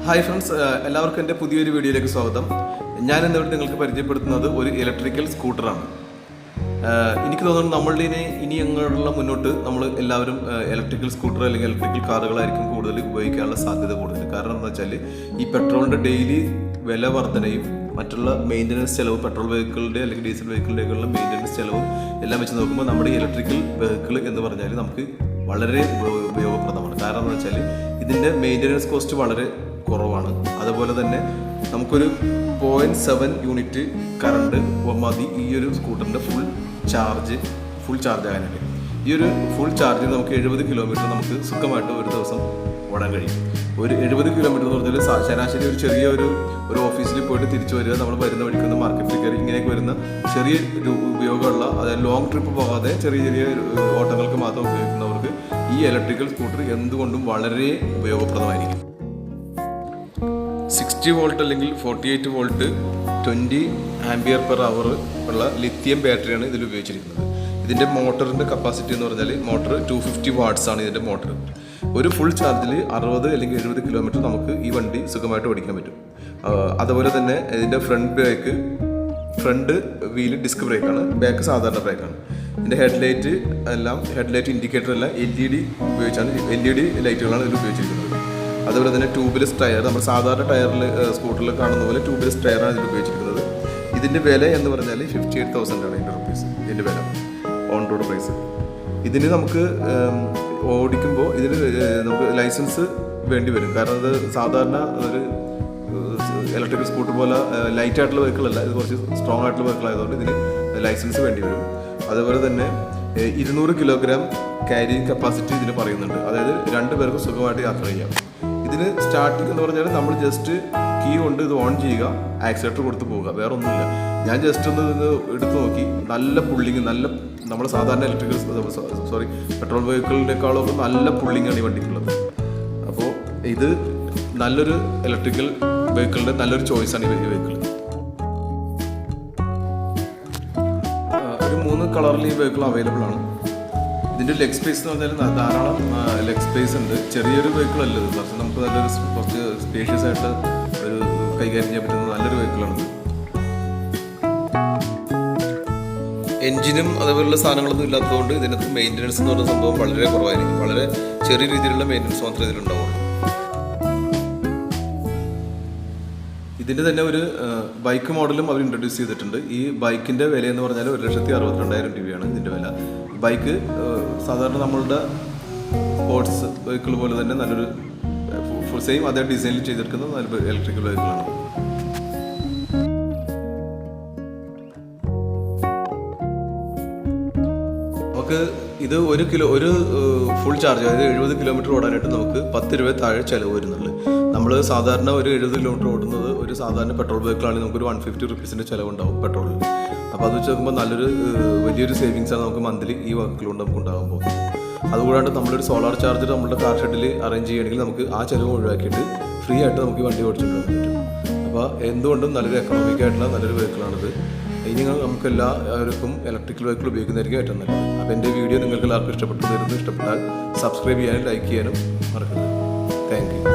Hi friends, എല്ലാവർക്കും എൻ്റെ പുതിയൊരു വീഡിയോയിലേക്ക് സ്വാഗതം. ഞാൻ ഇന്നിവിടെ നിങ്ങൾക്ക് പരിചയപ്പെടുത്തുന്നത് ഒരു ഇലക്ട്രിക്കൽ സ്കൂട്ടറാണ്. എനിക്ക് തോന്നുന്നു നമ്മളുടെ ഇനി അങ്ങോട്ടുള്ള മുന്നോട്ട് നമ്മൾ എല്ലാവരും ഇലക്ട്രിക്കൽ സ്കൂട്ടർ അല്ലെങ്കിൽ ഇലക്ട്രിക്കൽ കാറുകളായിരിക്കും കൂടുതൽ ഉപയോഗിക്കാനുള്ള സാധ്യത കൂടുതൽ. കാരണം എന്താ വെച്ചാൽ ഈ പെട്രോളിൻ്റെ ഡെയിലി വില വർധനയും മറ്റുള്ള മെയിൻ്റനൻസ് ചിലവ്, പെട്രോൾ വെഹിക്കിളിൻ്റെ അല്ലെങ്കിൽ ഡീസൽ വെഹിക്കിളിൻ്റെയൊക്കെയുള്ള മെയിൻ്റനൻസ് ചിലവും എല്ലാം വെച്ച് നോക്കുമ്പോൾ നമ്മുടെ ഇലക്ട്രിക്കൽ വെഹിക്കിൾ എന്ന് പറഞ്ഞാൽ നമുക്ക് വളരെ ഉപയോഗപ്രദമാണ്. കാരണം എന്താ വെച്ചാൽ ഇതിൻ്റെ മെയിൻ്റനൻസ് കോസ്റ്റ് വളരെ കുറവാണ്. അതുപോലെ തന്നെ നമുക്കൊരു 0.7 യൂണിറ്റ് കറണ്ട് മതി ഈ ഒരു സ്കൂട്ടറിൻ്റെ ഫുൾ ചാർജ് ആകാനായിട്ട്. ഈ ഒരു ഫുൾ ചാർജ് നമുക്ക് 70 കിലോമീറ്റർ നമുക്ക് സുഖമായിട്ട് ഒരു ദിവസം ഓടാൻ കഴിയും. ഒരു 70 കിലോമീറ്റർ എന്ന് പറഞ്ഞാൽ ശരാശരി ഒരു ചെറിയ ഒരു ഓഫീസിൽ പോയിട്ട് തിരിച്ചു വരിക, നമ്മൾ വരുന്ന വഴിക്കുന്ന മാർക്കറ്റിൽ കയറി ഇങ്ങനെയൊക്കെ വരുന്ന ചെറിയ ഉപയോഗമുള്ള, അതായത് ലോങ് ട്രിപ്പ് പോകാതെ ചെറിയ ഓട്ടങ്ങൾക്ക് മാത്രം ഉപയോഗിക്കുന്നവർക്ക് ഈ ഇലക്ട്രിക്കൽ സ്കൂട്ടർ എന്തുകൊണ്ടും വളരെ ഉപയോഗപ്രദമായിരിക്കും. 60 വോൾട്ട് അല്ലെങ്കിൽ 48 വോൾട്ട് 20 ആംപിയർ പെർ അവർ ഉള്ള ലിഥിയം ബാറ്ററിയാണ് ഇതിൽ ഉപയോഗിച്ചിരിക്കുന്നത്. ഇതിൻ്റെ മോട്ടറിൻ്റെ കപ്പാസിറ്റി എന്ന് പറഞ്ഞാൽ മോട്ടർ 250 വാട്ട്സ് ആണ് ഇതിൻ്റെ മോട്ടർ. ഒരു ഫുൾ ചാർജിൽ 60 അല്ലെങ്കിൽ 70 കിലോമീറ്റർ നമുക്ക് ഈ വണ്ടി സുഖമായിട്ട് ഓടിക്കാൻ പറ്റും. അതുപോലെ തന്നെ ഇതിൻ്റെ ഫ്രണ്ട് വീല് ഡിസ്ക് ബ്രേക്കാണ്, ബാക്ക് സാധാരണ ബ്രേക്കാണ്. ഇതിൻ്റെ ഹെഡ്ലൈറ്റ് ഇൻഡിക്കേറ്റർ എല്ലാം LED ഉപയോഗിച്ചാണ്, LED ലൈറ്റുകളാണ് ഇതിൽ ഉപയോഗിച്ചിരിക്കുന്നത്. അതുപോലെ തന്നെ ട്യൂബിലെസ് ടയർ, നമ്മൾ സാധാരണ ടയറിൽ സ്കൂട്ടറിൽ കാണുന്ന പോലെ ട്യൂബിലെസ് ടയറാണ് ഇതിൽ ഉപയോഗിച്ചിരിക്കുന്നത്. ഇതിൻ്റെ വില എന്ന് പറഞ്ഞാൽ 58,000 ആണ് ഇതിൻ്റെ വില, ഓൺ റോഡ് പ്രൈസ്. ഇതിന് നമുക്ക് ഓടിക്കുമ്പോൾ ഇതിന് നമുക്ക് ലൈസൻസ് വേണ്ടി വരും. കാരണം ഇത് സാധാരണ ഒരു ഇലക്ട്രിക്കൽ സ്കൂട്ടർ പോലെ ലൈറ്റ് ആയിട്ടുള്ള വെഹിക്കിളല്ല, ഇത് കുറച്ച് സ്ട്രോങ് ആയിട്ടുള്ള വെഹിക്കിൾ ആയതുകൊണ്ട് ഇതിന് ലൈസൻസ് വേണ്ടി വരും. അതുപോലെ തന്നെ 200 കിലോഗ്രാം ക്യാരിയിങ് കപ്പാസിറ്റി ഇതിന് പറയുന്നുണ്ട്. അതായത് 2 പേർക്ക് സുഖമായിട്ട് യാത്ര ചെയ്യാം. ഇതിന് സ്റ്റാർട്ടിങ് എന്ന് പറഞ്ഞാൽ നമ്മൾ ജസ്റ്റ് കീ കൊണ്ട് ഇത് ഓൺ ചെയ്യുക, ആക്സിലേറ്റർ കൊടുത്ത് പോവുക, വേറെ ഒന്നുമില്ല. ഞാൻ ജസ്റ്റ് ഒന്ന് എടുത്ത് നോക്കി, നല്ല പുള്ളിങ്, നമ്മൾ സാധാരണ പെട്രോൾ വെഹിക്കിളിനേക്കാളൊക്കെ നല്ല പുള്ളിങ്ങാണ് ഈ വണ്ടിക്കുള്ളത്. അപ്പോൾ ഇത് നല്ലൊരു ഇലക്ട്രിക്കൽ വെഹിക്കിളിൻ്റെ നല്ലൊരു ചോയ്സാണ് ഈ വെഹിക്കിൾ. ഒരു 3 കളറിൽ ഈ വെഹിക്കിൾ അവൈലബിൾ ആണ്. ഇതിൻ്റെ ലെഗ് സ്പേസ് എന്ന് പറഞ്ഞാൽ ധാരാളം ലെഗ് സ്പേസ് ഉണ്ട്. ചെറിയൊരു വെഹിക്കിൾ അല്ല ഇത്, പക്ഷേ നമുക്ക് കുറച്ച് സ്പേഷ്യസ് ആയിട്ട് ഒരു കൈകാര്യം ചെയ്യാൻ പറ്റുന്ന നല്ലൊരു വെഹിക്കിളാണ്. എൻജിനും അതേപോലുള്ള സാധനങ്ങളൊന്നും ഇല്ലാത്തതുകൊണ്ട് ഇതിനകത്ത് മെയിൻ്റനൻസ് എന്ന് പറയുന്ന സംഭവം വളരെ കുറവായിരിക്കും. വളരെ ചെറിയ രീതിയിലുള്ള മെയിൻ്റനൻസ് മാത്രമേ ഇതിലുണ്ടാവുള്ളൂ. ഇതിൻ്റെ തന്നെ ഒരു ബൈക്ക് മോഡലും അവർ ഇൻട്രൊഡ്യൂസ് ചെയ്തിട്ടുണ്ട്. ഈ ബൈക്കിൻ്റെ വില എന്ന് പറഞ്ഞാൽ 1,62,000 രൂപയാണ് ഇതിൻ്റെ വില. ബൈക്ക് സാധാരണ നമ്മളുടെ സ്പോർട്സ് വെഹിക്കിൾ പോലെ തന്നെ നല്ലൊരു സെയിം അതേ ഡിസൈനിൽ ചെയ്തെടുക്കുന്ന നല്ല ഇലക്ട്രിക്കൽ വെഹിക്കിളാണ്. നമുക്ക് ഇത് ഒരു ഫുൾ ചാർജ്, അതായത് 70 കിലോമീറ്റർ ഓടാനായിട്ട് നമുക്ക് 10 രൂപ താഴെ ചിലവ് വരുന്നുള്ളൂ. നമ്മൾ സാധാരണ ഒരു 70 കിലോമീറ്റർ ഓടുന്നത് ഒരു സാധാരണ പെട്രോൾ വെഹിക്കിളാണെങ്കിൽ നമുക്കൊരു 150 റുപ്പീസിൻ്റെ ചിലവുണ്ടാവും പെട്രോളിൽ. അപ്പോൾ അത് വെച്ച് നോക്കുമ്പോൾ വലിയൊരു സേവിങ്സാണ് നമുക്ക് മന്ത്ലി ഈ വെഹിക്കിൾ കൊണ്ട് നമുക്ക് ഉണ്ടാകുമ്പോൾ. അതുകൂടാണ്ട് നമ്മളൊരു സോളാർ ചാർജർ നമ്മുടെ കാർ ഷെഡിൽ അറേഞ്ച് ചെയ്യുകയാണെങ്കിൽ നമുക്ക് ആ ചിലവ് ഒഴിവാക്കിയിട്ട് ഫ്രീ ആയിട്ട് നമുക്ക് ഈ വണ്ടി ഓടിച്ചുകൊണ്ട് പോകാൻ പറ്റും. അപ്പോൾ എന്തുകൊണ്ടും നല്ലൊരു എക്കണോമിക് ആയിട്ടുള്ള നല്ലൊരു വെഹിക്കിളാണിത്. ഇനി നമുക്ക് എല്ലാവർക്കും ഇലക്ട്രിക്കൽ വെഹിക്കിൾ ഉപയോഗിക്കുന്നതായിരിക്കും ഏറ്റവും നല്ലത്. അപ്പോൾ എൻ്റെ വീഡിയോ നിങ്ങൾക്ക് എല്ലാവർക്കും ഇഷ്ടപ്പെട്ടാൽ സബ്സ്ക്രൈബ് ചെയ്യാനും ലൈക്ക് ചെയ്യാനും മറക്കരുത്. Thank you.